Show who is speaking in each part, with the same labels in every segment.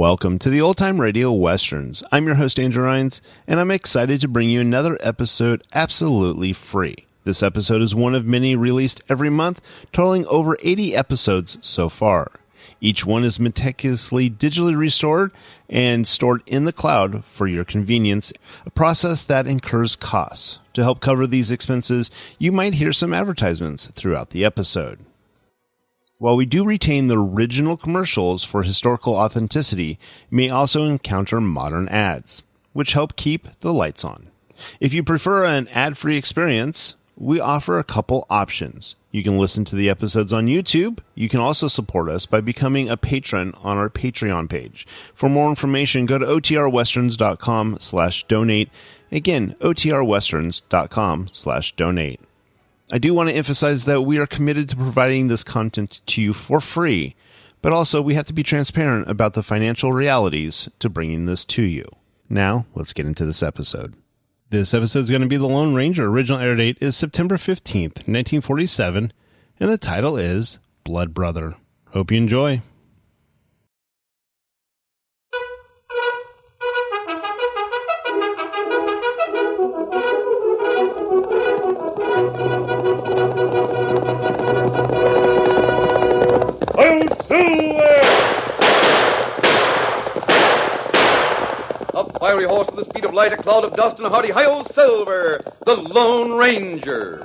Speaker 1: Welcome to the Old Time Radio Westerns. I'm your host, Andrew Rhines, and I'm excited to bring you another episode absolutely free. This episode is one of many released every month, totaling over 80 episodes so far. Each one is meticulously digitally restored and stored in the cloud for your convenience, a process that incurs costs. To help cover these expenses, you might hear some advertisements throughout the episode. While we do retain the original commercials for historical authenticity, you may also encounter modern ads, which help keep the lights on. If you prefer an ad-free experience, we offer a couple options. You can listen to the episodes on YouTube. You can also support us by becoming a patron on our Patreon page. For more information, go to otrwesterns.com/donate. Again, otrwesterns.com/donate. I do want to emphasize that we are committed to providing this content to you for free, but also we have to be transparent about the financial realities to bringing this to you. Now, let's get into this episode. This episode is going to be The Lone Ranger. Original air date is September 15th, 1947, and the title is Blood Brother. Hope you enjoy.
Speaker 2: Fiery horse with the speed of light, a cloud of dust, and a hearty hi-yo Silver, the Lone Ranger.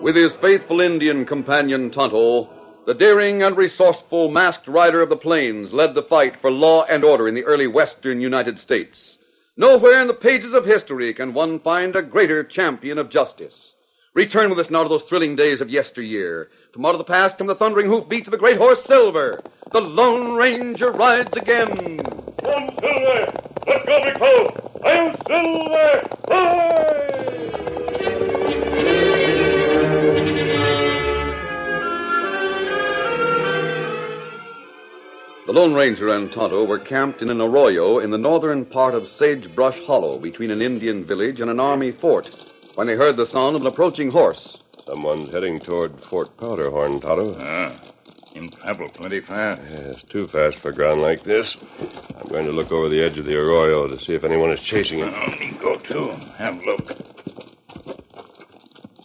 Speaker 2: With his faithful Indian companion Tonto, the daring and resourceful masked rider of the plains led the fight for law and order in the early western United States. Nowhere in the pages of history can one find a greater champion of justice. Return with us now to those thrilling days of yesteryear. From out of the past come the thundering hoofbeats of the great horse Silver. The Lone Ranger rides again.
Speaker 3: Come, Silver! Let go, big fellow! I'm Silver! Hooray!
Speaker 2: The Lone Ranger and Tonto were camped in an arroyo in the northern part of Sagebrush Hollow between an Indian village and an army fort when they heard the sound of an approaching horse.
Speaker 4: Someone's heading toward Fort Powderhorn, Tonto.
Speaker 3: Him travel plenty fast.
Speaker 4: Yes, too fast for ground like this. I'm going to look over the edge of the arroyo to see if anyone is chasing him.
Speaker 3: Me go, too. Have a look.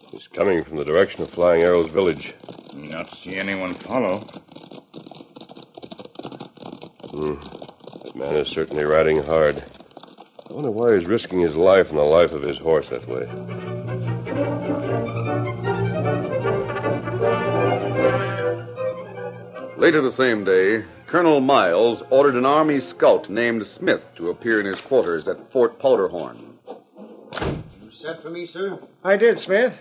Speaker 4: He's coming from the direction of Flying Arrow's village.
Speaker 3: Not see anyone follow.
Speaker 4: That man is certainly riding hard. I wonder why he's risking his life and the life of his horse that way.
Speaker 2: Later the same day, Colonel Miles ordered an Army scout named Smith to appear in his quarters at Fort Powderhorn.
Speaker 5: You sent for me, sir?
Speaker 6: I did, Smith.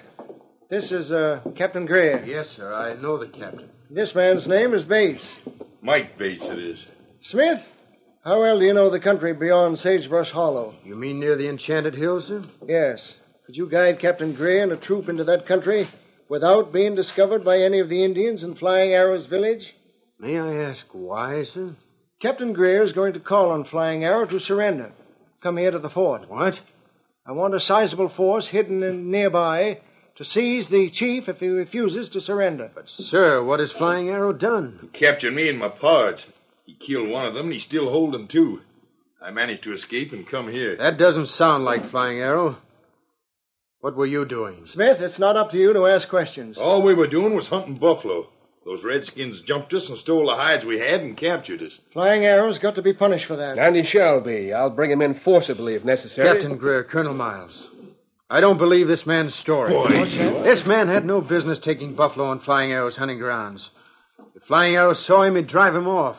Speaker 6: This is Captain Gray.
Speaker 5: Yes, sir. I know the captain.
Speaker 6: This man's name is Bates.
Speaker 3: Mike Bates it is.
Speaker 6: Smith, How well do you know the country beyond Sagebrush Hollow?
Speaker 5: You mean near the Enchanted Hills, sir?
Speaker 6: Yes. Could you guide Captain Gray and a troop into that country without being discovered by any of the Indians in Flying Arrow's village?
Speaker 5: May I ask why, sir?
Speaker 6: Captain Greer is going to call on Flying Arrow to surrender. Come here to the fort.
Speaker 5: What?
Speaker 6: I want a sizable force hidden nearby to seize the chief if he refuses to surrender.
Speaker 5: But, sir, what has Flying Arrow done?
Speaker 7: He captured me and my pards. He killed one of them, and he's still holding two. I managed to escape and come here.
Speaker 5: That doesn't sound like Flying Arrow. What were you doing?
Speaker 6: Smith, it's not up to you to ask questions.
Speaker 7: All we were doing was hunting buffalo. Those redskins jumped us and stole the hides we had and captured us.
Speaker 6: Flying Arrow's got to be punished for that.
Speaker 8: And he shall be. I'll bring him in forcibly if necessary.
Speaker 5: Captain Greer, Colonel Miles. I don't believe this man's story. This man had no business taking buffalo on Flying Arrow's hunting grounds. If Flying Arrow saw him, he'd drive him off.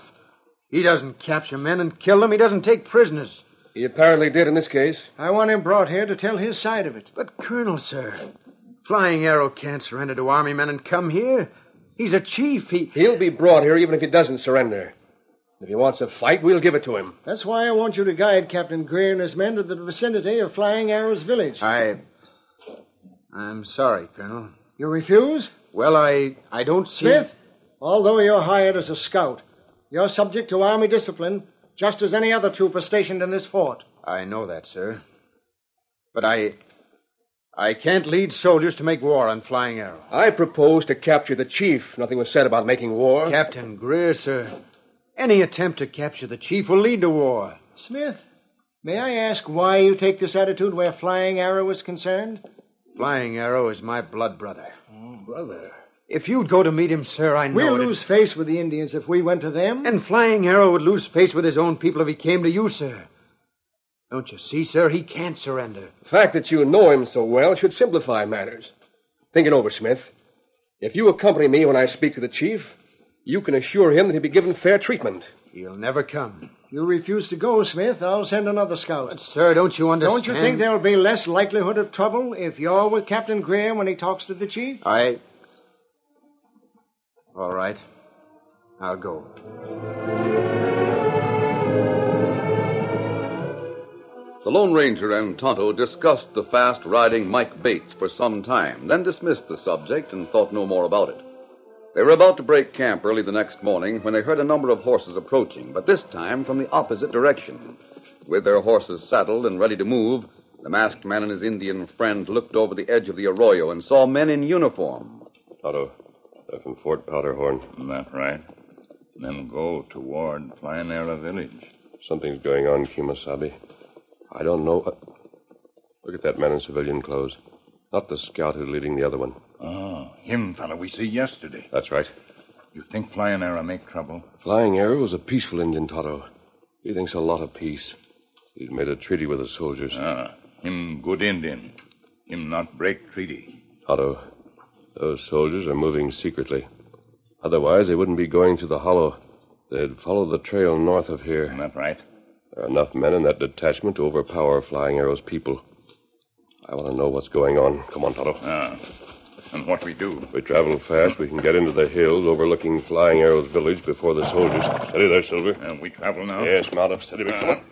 Speaker 5: He doesn't capture men and kill them. He doesn't take prisoners.
Speaker 8: He apparently did in this case.
Speaker 6: I want him brought here to tell his side of it.
Speaker 5: But, Colonel, sir, Flying Arrow can't surrender to army men and come here. He's a chief.
Speaker 8: He'll be brought here even if he doesn't surrender. If he wants a fight, we'll give it to him.
Speaker 6: That's why I want you to guide Captain Greer and his men to the vicinity of Flying Arrow's village.
Speaker 5: I'm sorry, Colonel.
Speaker 6: You refuse?
Speaker 5: Well, I don't see...
Speaker 6: Smith, although you're hired as a scout, you're subject to army discipline just as any other trooper stationed in this fort.
Speaker 5: I know that, sir. But I can't lead soldiers to make war on Flying Arrow.
Speaker 8: I propose to capture the chief. Nothing was said about making war.
Speaker 5: Captain Greer, sir, any attempt to capture the chief will lead to war.
Speaker 6: Smith, may I ask why you take this attitude where Flying Arrow is concerned?
Speaker 5: Flying Arrow is my blood brother. Brother? If you'd go to meet him, sir, I know
Speaker 6: We'll lose face with the Indians if we went to them.
Speaker 5: And Flying Arrow would lose face with his own people if he came to you, sir. Don't you see, sir? He can't surrender.
Speaker 8: The fact that you know him so well should simplify matters. Think it over, Smith. If you accompany me when I speak to the chief, you can assure him that he'll be given fair treatment.
Speaker 5: He'll never come.
Speaker 6: You refuse to go, Smith, I'll send another scout.
Speaker 5: But, sir, don't you understand?
Speaker 6: Don't you think there'll be less likelihood of trouble if you're with Captain Greer when he talks to the chief?
Speaker 5: All right. I'll go.
Speaker 2: The Lone Ranger and Tonto discussed the fast-riding Mike Bates for some time, then dismissed the subject and thought no more about it. They were about to break camp early the next morning when they heard a number of horses approaching, but this time from the opposite direction. With their horses saddled and ready to move, the masked man and his Indian friend looked over the edge of the arroyo and saw men in uniform.
Speaker 4: Tonto, they're from Fort Powderhorn.
Speaker 3: That's right. Then go toward Flying Arrow village.
Speaker 4: Something's going on, Kimasabi. I don't know. Look at that man in civilian clothes. Not the scout who's leading the other one.
Speaker 3: Oh, him fella we see yesterday.
Speaker 4: That's right.
Speaker 3: You think Flying Arrow make trouble?
Speaker 4: Flying Arrow is a peaceful Indian, Tonto. He thinks a lot of peace. He's made a treaty with the soldiers.
Speaker 3: Him good Indian. Him not break treaty.
Speaker 4: Tonto, those soldiers are moving secretly. Otherwise, they wouldn't be going through the hollow. They'd follow the trail north of here.
Speaker 3: That's right.
Speaker 4: There are enough men in that detachment to overpower Flying Arrow's people. I want to know what's going on. Come on, Tonto.
Speaker 3: And what we do?
Speaker 4: If we travel fast, we can get into the hills overlooking Flying Arrow's village before the soldiers. Steady there, Silver.
Speaker 3: We travel now?
Speaker 4: Yes, mount up. Steady, come on.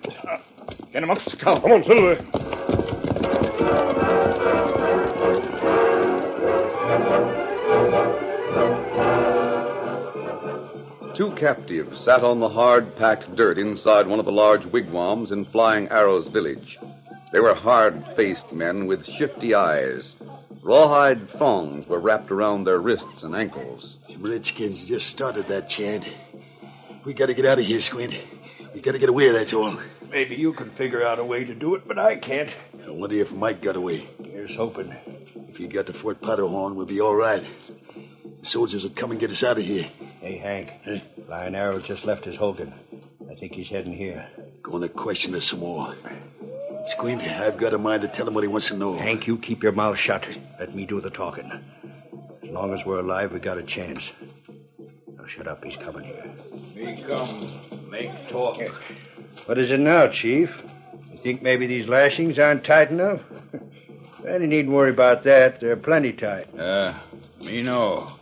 Speaker 3: Get him up, Scout.
Speaker 4: Come on, Silver.
Speaker 2: Two captives sat on the hard-packed dirt inside one of the large wigwams in Flying Arrow's village. They were hard-faced men with shifty eyes. Rawhide thongs were wrapped around their wrists and ankles.
Speaker 9: Them Redskins just started that chant. We gotta get out of here, Squint. We gotta get away, that's all.
Speaker 7: Maybe you can figure out a way to do it, but I can't.
Speaker 9: I wonder if Mike got away.
Speaker 7: Here's hoping.
Speaker 9: If he got to Fort Powderhorn, we'll be all right. The soldiers will come and get us out of here.
Speaker 5: Hey, Hank. Flying Arrow just left his Hogan. I think he's heading here.
Speaker 9: Going to question us some more. Squint, I've got a mind to tell him what he wants to know.
Speaker 5: Hank, you keep your mouth shut. Let me do the talking. As long as we're alive, we got a chance. Now, shut up. He's coming here.
Speaker 7: Me come. Make talk.
Speaker 5: What is it now, Chief? You think maybe these lashings aren't tight enough? Well, you needn't worry about that. They're plenty tight.
Speaker 7: Me know.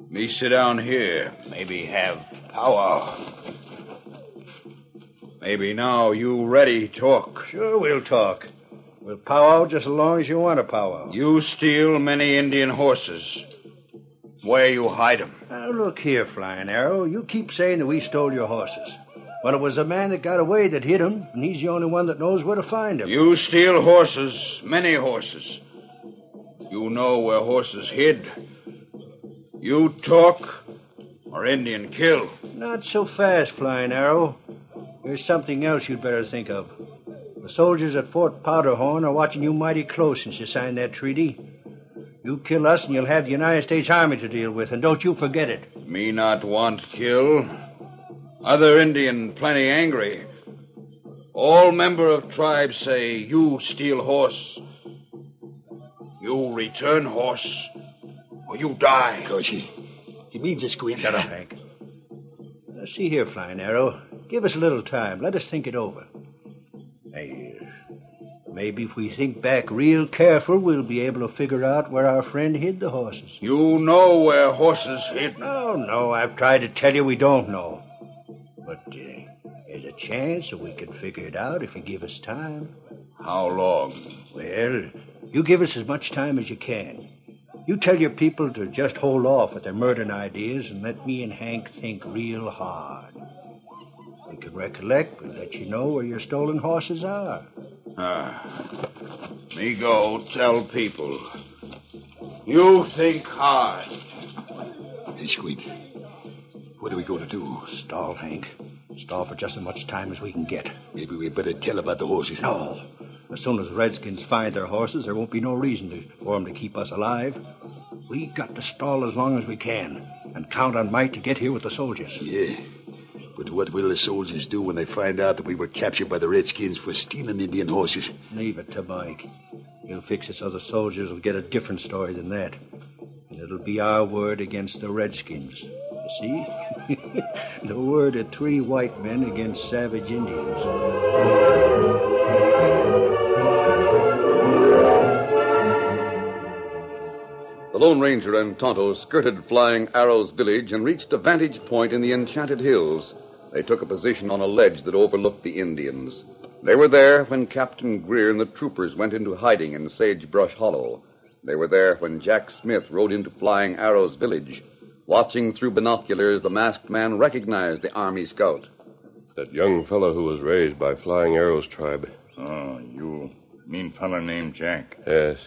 Speaker 7: Me sit down here. Maybe have power.
Speaker 10: Maybe now you ready talk.
Speaker 9: Sure, we'll talk. We'll powwow just as long as you want to powwow.
Speaker 10: You steal many Indian horses. Where you hide 'em?
Speaker 9: Now, look here, Flying Arrow. You keep saying that we stole your horses. Well, it was the man that got away that hid 'em, and he's the only one that knows where to find 'em.
Speaker 10: You steal horses, many horses. You know where horses hid. You talk or Indian kill.
Speaker 9: Not so fast, Flying Arrow. There's something else you'd better think of. The soldiers at Fort Powderhorn are watching you mighty close since you signed that treaty. You kill us, and you'll have the United States Army to deal with, and don't you forget it.
Speaker 10: Me not want kill. Other Indian plenty angry. All member of tribe say you steal horse. You return horse, or you die.
Speaker 9: Coach, he means it, Squint. Shut up, Hank. Now, see here, Flying Arrow. Give us a little time. Let us think it over. Hey, maybe if we think back real careful, we'll be able to figure out where our friend hid the horses.
Speaker 10: You know where horses hid?
Speaker 9: No, I've tried to tell you we don't know. But there's a chance that we can figure it out if you give us time.
Speaker 10: How long?
Speaker 9: Well, you give us as much time as you can. You tell your people to just hold off with their murdering ideas and let me and Hank think real hard. We can recollect and let you know where your stolen horses are.
Speaker 10: Me go tell people. You think hard.
Speaker 9: Hey, Squint, what are we going to do? Stall, Hank. Stall for just as much time as we can get. Maybe we better tell about the horses. No. As soon as the Redskins find their horses, there won't be no reason for them to keep us alive. We got to stall as long as we can and count on Mike to get here with the soldiers. Yeah. But what will the soldiers do when they find out that we were captured by the Redskins for stealing Indian horses? Leave it to Mike. He'll fix it so the soldiers will get a different story than that. And it'll be our word against the Redskins. You see? The word of 3 white men against savage Indians.
Speaker 2: The Lone Ranger and Tonto skirted Flying Arrow's village and reached a vantage point in the Enchanted Hills. They took a position on a ledge that overlooked the Indians. They were there when Captain Greer and the troopers went into hiding in Sagebrush Hollow. They were there when Jack Smith rode into Flying Arrow's village. Watching through binoculars, the masked man recognized the Army scout.
Speaker 4: That young fellow who was raised by Flying Arrow's tribe.
Speaker 7: Oh, you mean fella named Jack?
Speaker 4: Yes.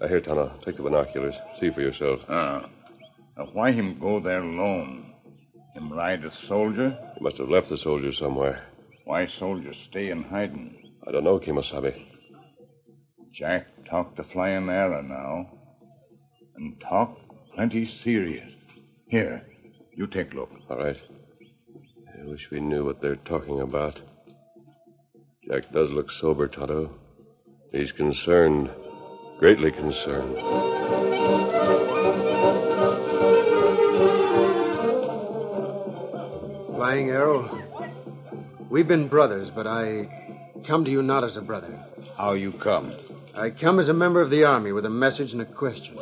Speaker 4: Here, Tonto, take the binoculars. See for yourself.
Speaker 7: Now, why him go there alone? Him ride a soldier?
Speaker 4: He must have left the soldiers somewhere.
Speaker 7: Why soldiers stay in hiding?
Speaker 4: I don't know, Kemosabe.
Speaker 7: Jack talk to Flying Arrow now. And talk plenty serious. Here, you take a look.
Speaker 4: All right. I wish we knew what they're talking about. Jack does look sober, Tonto. He's concerned. Greatly concerned.
Speaker 5: Flying Arrow, we've been brothers, but I come to you not as a brother.
Speaker 10: How you come?
Speaker 5: I come as a member of the Army with a message and a question.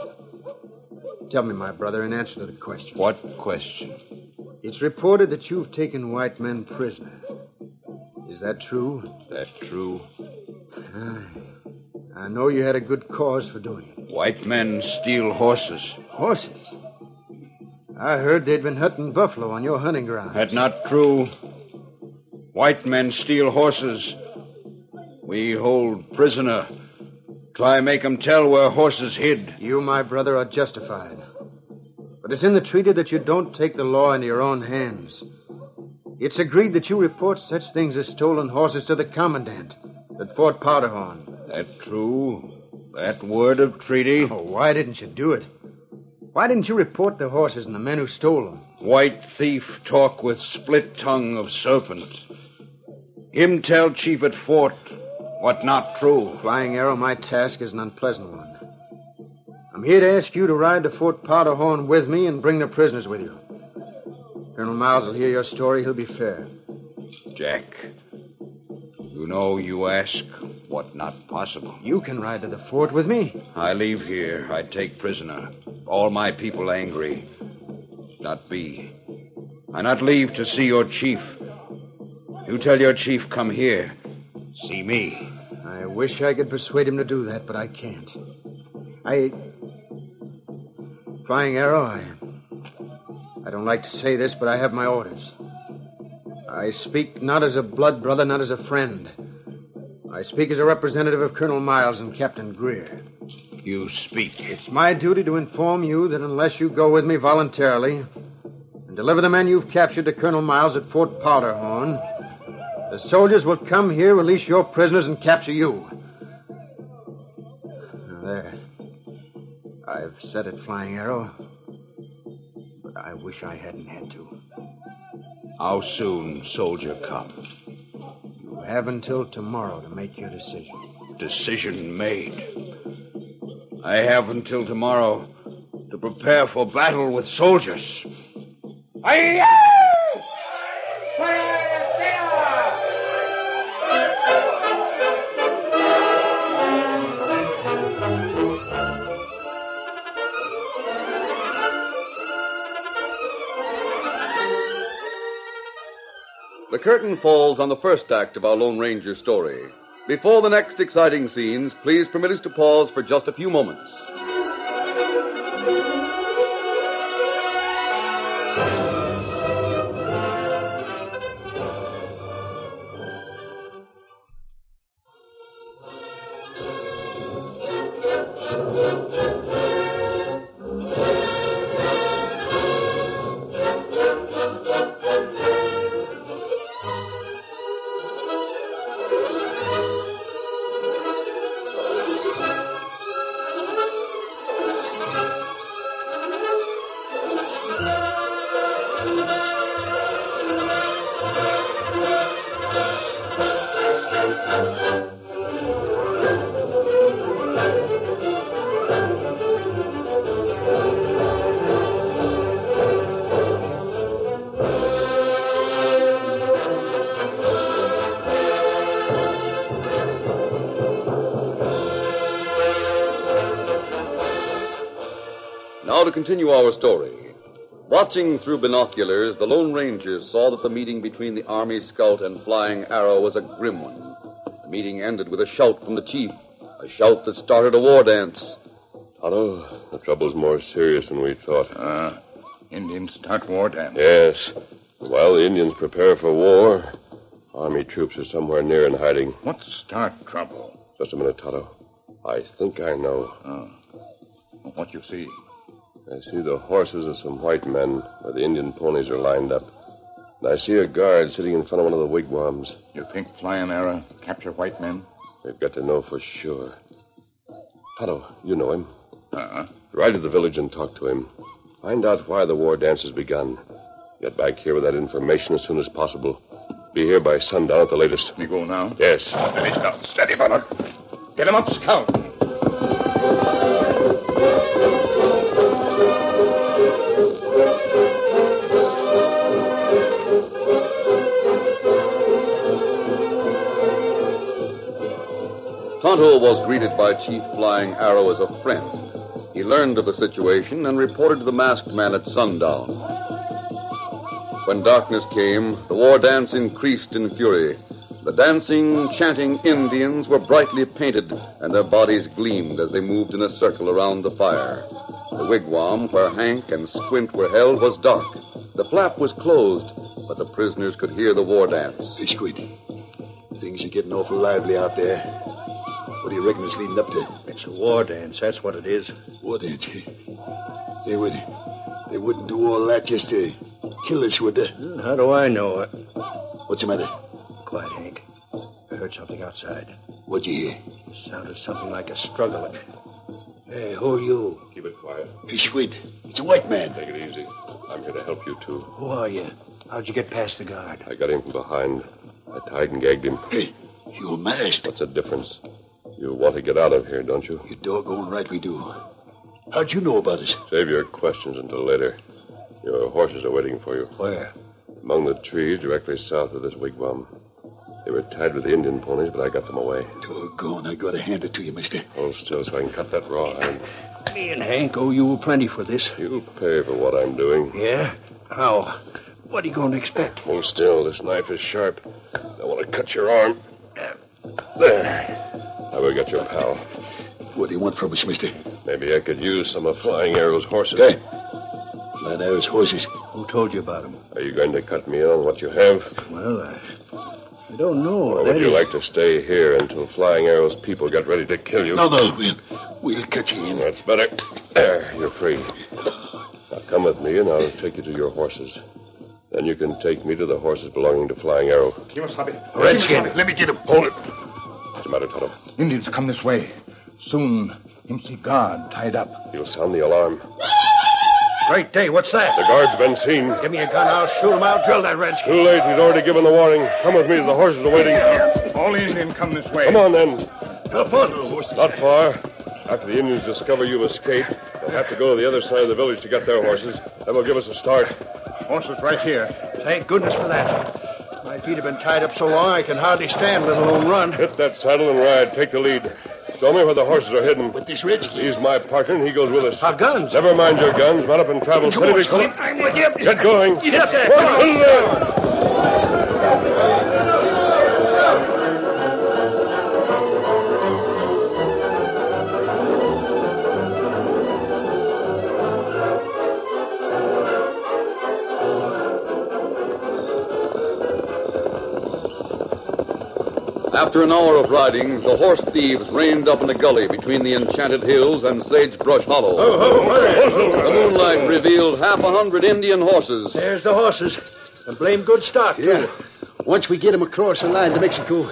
Speaker 5: Tell me, my brother, in answer to the question.
Speaker 10: What question?
Speaker 5: It's reported that you've taken white men prisoner. Is that true?
Speaker 10: That true?
Speaker 5: I know you had a good cause for doing it.
Speaker 10: White men steal horses.
Speaker 5: Horses? I heard they'd been hunting buffalo on your hunting grounds.
Speaker 10: That's not true. White men steal horses. We hold prisoner. Try make 'em tell where horses hid.
Speaker 5: You, my brother, are justified. But it's in the treaty that you don't take the law into your own hands. It's agreed that you report such things as stolen horses to the commandant at Fort Powderhorn.
Speaker 10: That true? That word of treaty?
Speaker 5: Oh, why didn't you do it? Why didn't you report the horses and the men who stole them?
Speaker 10: White thief talk with split tongue of serpent. Him tell chief at fort what not true.
Speaker 5: Flying Arrow, my task is an unpleasant one. I'm here to ask you to ride to Fort Powderhorn with me and bring the prisoners with you. Colonel Miles will hear your story. He'll be fair.
Speaker 10: Jack, you know you ask what not possible.
Speaker 5: You can ride to the fort with me.
Speaker 10: I leave here. I take prisoner. All my people angry. Not be. I not leave to see your chief. You tell your chief come here. See me.
Speaker 5: I wish I could persuade him to do that, but I can't. Flying Arrow, I don't like to say this, but I have my orders. I speak not as a blood brother, not as a friend. I speak as a representative of Colonel Miles and Captain Greer.
Speaker 10: You speak.
Speaker 5: It's my duty to inform you that unless you go with me voluntarily and deliver the men you've captured to Colonel Miles at Fort Powderhorn, the soldiers will come here, release your prisoners, and capture you. Now, there. I've said it, Flying Arrow. But I wish I hadn't had to.
Speaker 10: How soon, soldier come?
Speaker 5: You have until tomorrow to make your decision.
Speaker 10: Decision made. I have until tomorrow to prepare for battle with soldiers.
Speaker 2: The curtain falls on the first act of our Lone Ranger story. Before the next exciting scenes, please permit us to pause for just a few moments. Now to continue our story. Watching through binoculars, the Lone Rangers saw that the meeting between the Army Scout and Flying Arrow was a grim one. The meeting ended with a shout from the chief, a shout that started a war dance.
Speaker 4: Tonto, the trouble's more serious than we thought.
Speaker 7: Indians start war dance.
Speaker 4: Yes. While the Indians prepare for war, Army troops are somewhere near and hiding.
Speaker 7: What start trouble?
Speaker 4: Just a minute, Tonto. I think I know.
Speaker 7: What you see?
Speaker 4: I see the horses of some white men where the Indian ponies are lined up. And I see a guard sitting in front of one of the wigwams.
Speaker 7: You think Flying Arrow capture white men?
Speaker 4: They've got to know for sure. Tonto, you know him. Ride to the village and talk to him. Find out why the war dance has begun. Get back here with that information as soon as possible. Be here by sundown at the latest.
Speaker 7: We go now?
Speaker 4: Yes.
Speaker 7: Steady, Scout. Steady, brother. Get him up, Scout.
Speaker 2: Tonto was greeted by Chief Flying Arrow as a friend. He learned of the situation and reported to the masked man at sundown. When darkness came, the war dance increased in fury. The dancing, chanting Indians were brightly painted, and their bodies gleamed as they moved in a circle around the fire. The wigwam where Hank and Squint were held was dark. The flap was closed, but the prisoners could hear the war dance.
Speaker 9: Hey, Squint, things are getting awful lively out there. What do you reckon it's leading up to?
Speaker 6: It's a war dance, that's what it is.
Speaker 9: War dance? They wouldn't do all that just to kill us, would they?
Speaker 6: How do I know it?
Speaker 9: What's the matter?
Speaker 6: Quiet, Hank. I heard something outside.
Speaker 9: What'd you hear?
Speaker 6: It sounded something like a struggle. Hey, who are you?
Speaker 4: Keep it quiet.
Speaker 9: Hey, Squint, it's a white man.
Speaker 4: Take it easy. I'm here to help you, too.
Speaker 6: Who are you? How'd you get past the guard?
Speaker 4: I got him from behind. I tied and gagged him.
Speaker 9: Hey, you're masked.
Speaker 4: What's the difference? You want to get out of here, don't you?
Speaker 9: You're doggone right we do. How'd you know about us?
Speaker 4: Save your questions until later. Your horses are waiting for you.
Speaker 6: Where?
Speaker 4: Among the trees directly south of this wigwam. They were tied with the Indian ponies, but I got them away.
Speaker 9: Doggone, I gotta hand it to you, mister.
Speaker 4: Hold still so I can cut that rawhide.
Speaker 6: Me and Hank owe you plenty for this.
Speaker 4: You'll pay for what I'm doing.
Speaker 6: Yeah? How?
Speaker 9: What are you going to expect?
Speaker 4: Hold still. This knife is sharp. I want to cut your arm. There. Now we got your pal.
Speaker 9: What do you want from us, mister?
Speaker 4: Maybe I could use some of Flying Arrow's horses.
Speaker 9: Okay. Flying Arrow's horses? Who told you about them?
Speaker 4: Are you going to cut me in on what you have?
Speaker 9: Well, I don't know.
Speaker 4: Or would you like to stay here until Flying Arrow's people get ready to kill you?
Speaker 9: No, we'll cut you in.
Speaker 4: That's better. There, you're free. Now come with me, and I'll take you to your horses. Then you can take me to the horses belonging to Flying Arrow.
Speaker 9: Redskin, let me get him.
Speaker 4: Hold it. What's the matter, Tonto?
Speaker 7: Indians come this way. Soon, him see guard tied up.
Speaker 4: You'll sound the alarm.
Speaker 9: Great day, what's that?
Speaker 4: The guard's been seen.
Speaker 9: Give me a gun, I'll shoot him. I'll drill that redskin.
Speaker 4: Too late. He's already given the warning. Come with me. The horses are waiting.
Speaker 7: All Indians come this way.
Speaker 4: Come on, then.
Speaker 9: How far to the horses?
Speaker 4: Not far. After the Indians discover you've escaped, they'll have to go to the other side of the village to get their horses. That will give us a start.
Speaker 7: Horses right here.
Speaker 9: Thank goodness for that. My feet have been tied up so long I can hardly stand, let alone run.
Speaker 4: Hit that saddle and ride. Take the lead. Show me where the horses are hidden.
Speaker 9: With this redskin?
Speaker 4: He's my partner, and he goes with us.
Speaker 9: Our guns?
Speaker 4: Never mind your guns. Run up and travel.
Speaker 9: Come on, Squint. I'm with you.
Speaker 4: Get going.
Speaker 9: Get there.
Speaker 2: After an hour of riding, the horse thieves reined up in a gully between the Enchanted Hills and Sagebrush Hollow. The moonlight revealed 100 Indian horses.
Speaker 9: There's the horses. A blame good start, too.
Speaker 6: Yeah. Once we get them across the line to Mexico,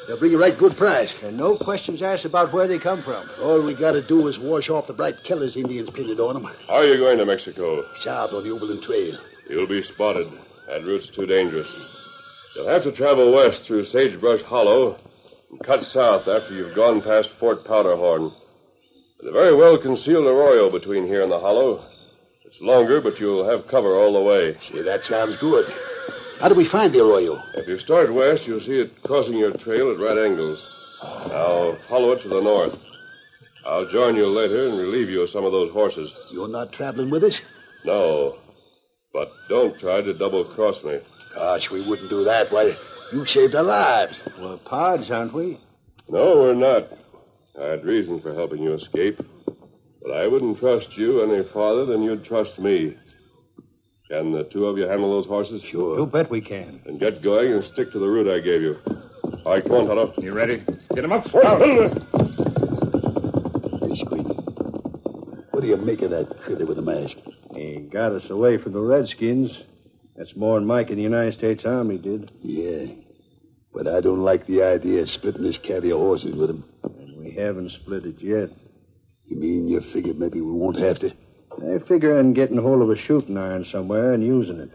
Speaker 6: they'll bring a right good price.
Speaker 9: And no questions asked about where they come from.
Speaker 6: All we got to do is wash off the bright colors Indians painted on them.
Speaker 4: How are you going to Mexico?
Speaker 6: South on the Overland Trail.
Speaker 4: You'll be spotted. That route's too dangerous. You'll have to travel west through Sagebrush Hollow and cut south after you've gone past Fort Powderhorn. There's a very well-concealed arroyo between here and the hollow. It's longer, but you'll have cover all the way.
Speaker 6: See, that sounds good. How do we find the arroyo?
Speaker 4: If you start west, you'll see it crossing your trail at right angles. Now, follow it to the north. I'll join you later and relieve you of some of those horses.
Speaker 6: You're not traveling with us?
Speaker 4: No, but don't try to double-cross me.
Speaker 6: Gosh, we wouldn't do that. Why, you saved our lives.
Speaker 9: We're pards, aren't we?
Speaker 4: No, we're not. I had reason for helping you escape. But I wouldn't trust you any farther than you'd trust me. Can the two of you handle those horses?
Speaker 9: Sure. You bet we can.
Speaker 4: Then get going and stick to the route I gave you. All right, come on, Tonto.
Speaker 7: You ready? Get him up.
Speaker 9: Hey,
Speaker 6: Squeak. What do you make of that critter with the mask?
Speaker 11: He got us away from the Redskins. That's more than Mike in the United States Army did.
Speaker 6: Yeah. But I don't like the idea of splitting this catty of horses with him.
Speaker 11: And we haven't split it yet.
Speaker 6: You mean you figure maybe we won't have to?
Speaker 11: I figure on getting hold of a shooting iron somewhere and using it.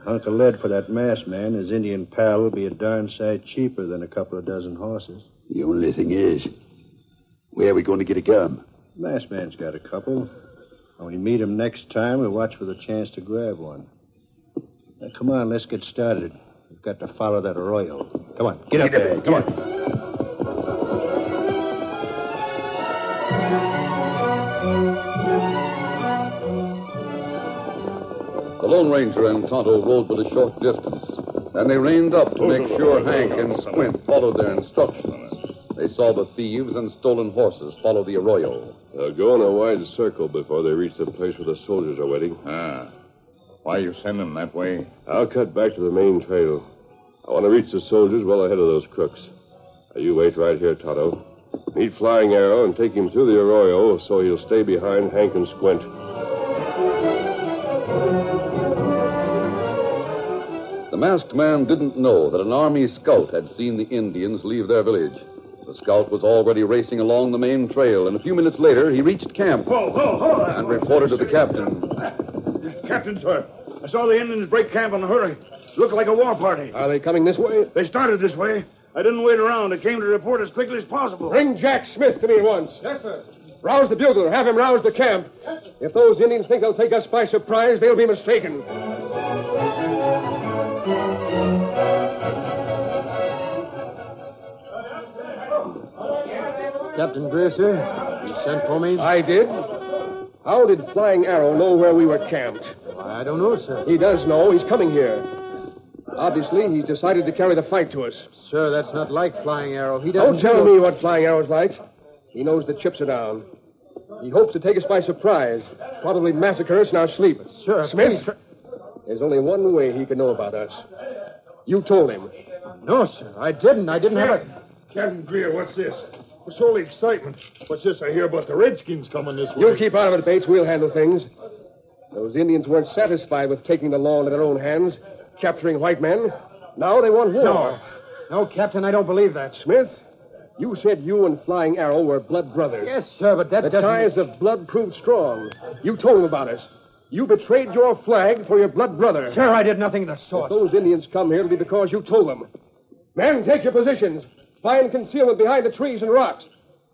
Speaker 11: A hunk of lead for that masked man, his Indian pal, will be a darn sight cheaper than a couple of dozen horses.
Speaker 6: The only thing is, where are we going to get a gun?
Speaker 11: The masked man's got a couple. When we meet him next time, we'll watch for the chance to grab one. Now, come on, let's get started. We've got to follow that arroyo. Come on, get up there. Come on.
Speaker 2: The Lone Ranger and Tonto rode but a short distance, and they reined up to make sure Hank and Squint followed their instructions. They saw the thieves and stolen horses follow the arroyo.
Speaker 4: They'll go in a wide circle before they reach the place where the soldiers are waiting.
Speaker 7: Why you send them that way?
Speaker 4: I'll cut back to the main trail. I want to reach the soldiers well ahead of those crooks. Now, you wait right here, Tonto. Meet Flying Arrow and take him through the arroyo so he'll stay behind Hank and Squint.
Speaker 2: The masked man didn't know that an army scout had seen the Indians leave their village. The scout was already racing along the main trail, and a few minutes later he reached camp and reported to the captain.
Speaker 3: Captain, sir, I saw the Indians break camp in a hurry. Looked like a war party.
Speaker 8: Are they coming this way?
Speaker 3: They started this way. I didn't wait around. I came to report as quickly as possible.
Speaker 8: Bring Jack Smith to me at once.
Speaker 3: Yes, sir.
Speaker 8: Rouse the bugler. Have him rouse the camp. If those Indians think they'll take us by surprise, they'll be mistaken.
Speaker 5: Captain Gray, sir, you sent for me?
Speaker 8: I did. How did Flying Arrow know where we were camped?
Speaker 5: I don't know, sir.
Speaker 8: He does know. He's coming here. Obviously, he's decided to carry the fight to us.
Speaker 5: Sir, that's not like Flying Arrow. He doesn't...
Speaker 8: Don't tell me what Flying Arrow's like. He knows the chips are down. He hopes to take us by surprise. Probably massacre us in our sleep.
Speaker 5: Sir,
Speaker 8: Smith,
Speaker 5: please,
Speaker 8: there's only one way he can know about us. You told him.
Speaker 5: No, sir, I didn't. I didn't have a...
Speaker 3: Captain Greer, what's this? What's all the excitement? What's this I hear about the Redskins coming this way?
Speaker 8: You keep out of it, Bates. We'll handle things. Those Indians weren't satisfied with taking the law into their own hands, capturing white men. Now they want war.
Speaker 5: No, Captain, I don't believe that.
Speaker 8: Smith, you said you and Flying Arrow were blood brothers.
Speaker 5: Yes, sir, but that
Speaker 8: the
Speaker 5: doesn't...
Speaker 8: ties of blood proved strong. You told him about us. You betrayed your flag for your blood brother.
Speaker 5: Sir, I did nothing of the sort.
Speaker 8: If those Indians come here, it'll be because you told them. Men, take your positions. Find concealment behind the trees and rocks.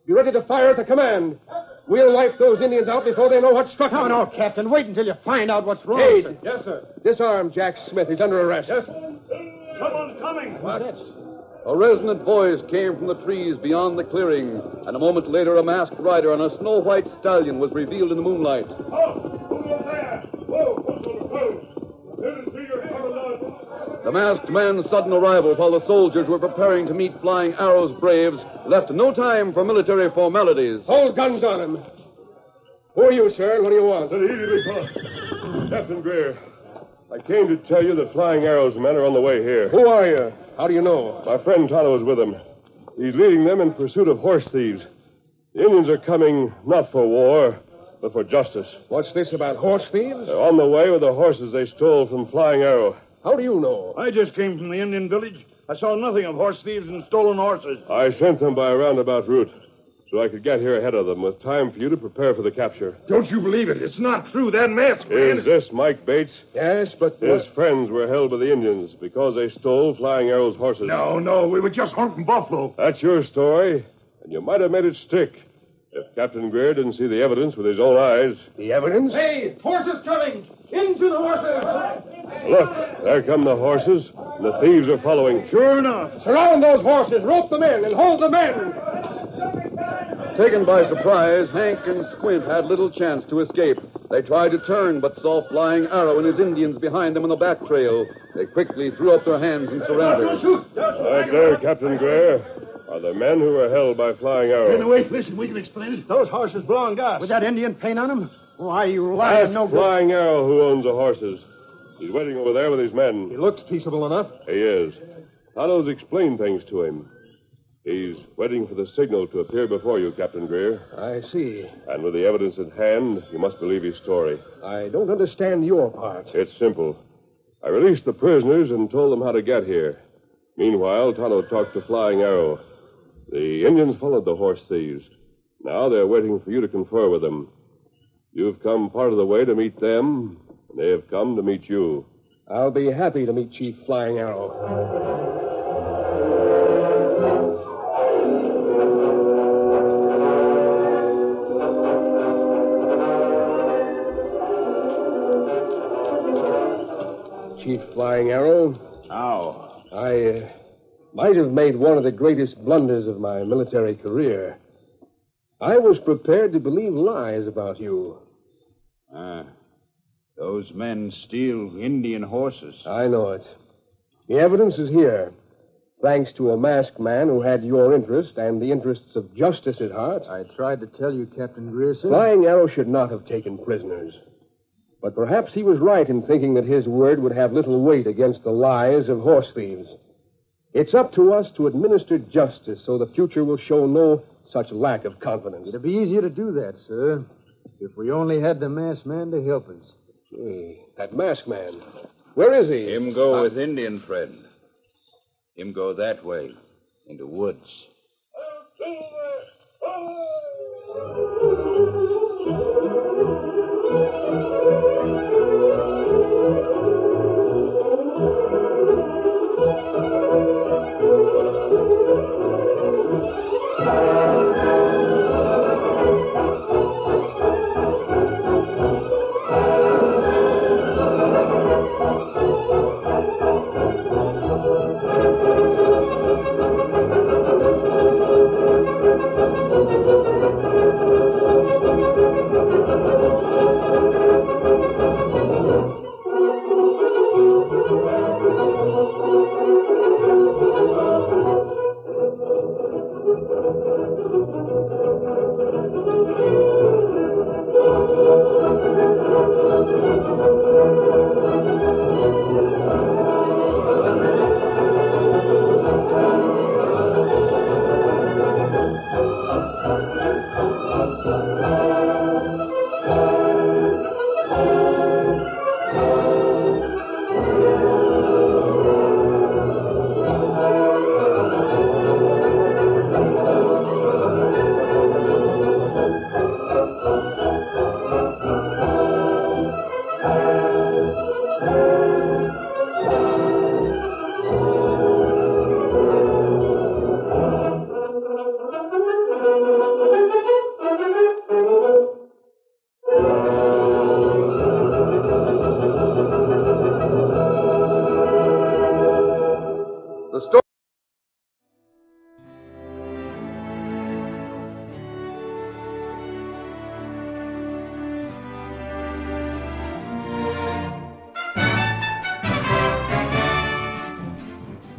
Speaker 8: Be ready to fire at the command. We'll wipe those Indians out before they know what struck them.
Speaker 5: No, Captain. Wait until you find out what's wrong.
Speaker 8: Aid.
Speaker 5: Sir.
Speaker 3: Yes, sir.
Speaker 8: Disarm Jack Smith. He's under arrest.
Speaker 3: Yes. Someone's coming.
Speaker 5: What?
Speaker 2: A resonant voice came from the trees beyond the clearing, and a moment later a masked rider on a snow-white stallion was revealed in the moonlight.
Speaker 3: Oh, who's over there? Whoa. Let us see your commandant.
Speaker 2: The masked man's sudden arrival while the soldiers were preparing to meet Flying Arrow's braves left no time for military formalities.
Speaker 8: Hold guns on him. Who are you, sir? What do you want?
Speaker 3: Easy, big fella.
Speaker 4: Captain Greer, I came to tell you that Flying Arrow's men are on the way here.
Speaker 8: Who are you? How do you know?
Speaker 4: My friend Tonto is with them. He's leading them in pursuit of horse thieves. The Indians are coming not for war, but for justice.
Speaker 8: What's this about horse thieves?
Speaker 4: They're on the way with the horses they stole from Flying Arrow.
Speaker 8: How do you know?
Speaker 3: I just came from the Indian village. I saw nothing of horse thieves and stolen horses.
Speaker 4: I sent them by a roundabout route so I could get here ahead of them with time for you to prepare for the capture.
Speaker 3: Don't you believe it? It's not true. That masked man...
Speaker 4: Is this Mike Bates?
Speaker 8: Yes, but...
Speaker 4: His friends were held by the Indians because they stole Flying Arrow's horses.
Speaker 3: No. We were just hunting buffalo.
Speaker 4: That's your story, and you might have made it stick if Captain Greer didn't see the evidence with his own eyes.
Speaker 8: The evidence?
Speaker 5: Hey, horses coming! Into the horses!
Speaker 4: Look, there come the horses, and the thieves are following.
Speaker 3: Sure enough.
Speaker 8: Surround those horses, rope them in, and hold the men.
Speaker 2: Taken by surprise, Hank and Squint had little chance to escape. They tried to turn, but saw Flying Arrow and his Indians behind them on the back trail. They quickly threw up their hands and surrendered.
Speaker 4: Right there, Captain Greer, are the men who were held by Flying Arrow.
Speaker 3: Wait, listen, we can explain it. Those horses belong to us.
Speaker 5: With that Indian paint on them? Why, you lying,
Speaker 4: Ask
Speaker 5: no good.
Speaker 4: Flying Arrow who owns the horses. He's waiting over there with his men.
Speaker 3: He looks peaceable enough.
Speaker 4: He is. Tonto's explained things to him. He's waiting for the signal to appear before you, Captain Greer.
Speaker 8: I see.
Speaker 4: And with the evidence at hand, you must believe his story.
Speaker 8: I don't understand your part.
Speaker 4: It's simple. I released the prisoners and told them how to get here. Meanwhile, Tonto talked to Flying Arrow. The Indians followed the horse thieves. Now they're waiting for you to confer with them. You've come part of the way to meet them, and they have come to meet you.
Speaker 8: I'll be happy to meet Chief Flying Arrow. Chief Flying Arrow.
Speaker 7: How?
Speaker 8: I might have made one of the greatest blunders of my military career. I was prepared to believe lies about you.
Speaker 7: Those men steal Indian horses.
Speaker 8: I know it. The evidence is here. Thanks to a masked man who had your interest and the interests of justice at heart.
Speaker 5: I tried to tell you, Captain Greer, sir.
Speaker 8: Flying Arrow should not have taken prisoners. But perhaps he was right in thinking that his word would have little weight against the lies of horse thieves. It's up to us to administer justice so the future will show no such lack of confidence.
Speaker 5: It'd be easier to do that, sir, if we only had the masked man to help us.
Speaker 8: Hey, that masked man. Where is he?
Speaker 7: Him go with Indian friend. Him go that way, into woods.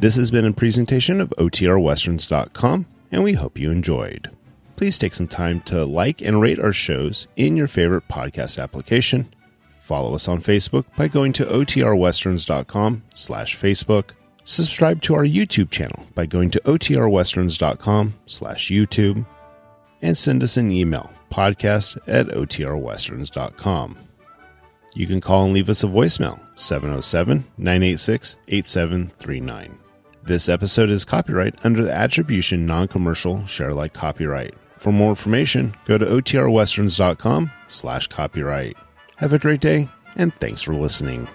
Speaker 1: This has been a presentation of OTRWesterns.com, and we hope you enjoyed. Please take some time to like and rate our shows in your favorite podcast application. Follow us on Facebook by going to OTRWesterns.com/Facebook. Subscribe to our YouTube channel by going to OTRWesterns.com/YouTube. And send us an email, podcast@OTRWesterns.com. You can call and leave us a voicemail, 707-986-8739. This episode is copyright under the Attribution Non-Commercial Share-alike copyright. For more information, go to OTRWesterns.com/copyright. Have a great day, and thanks for listening.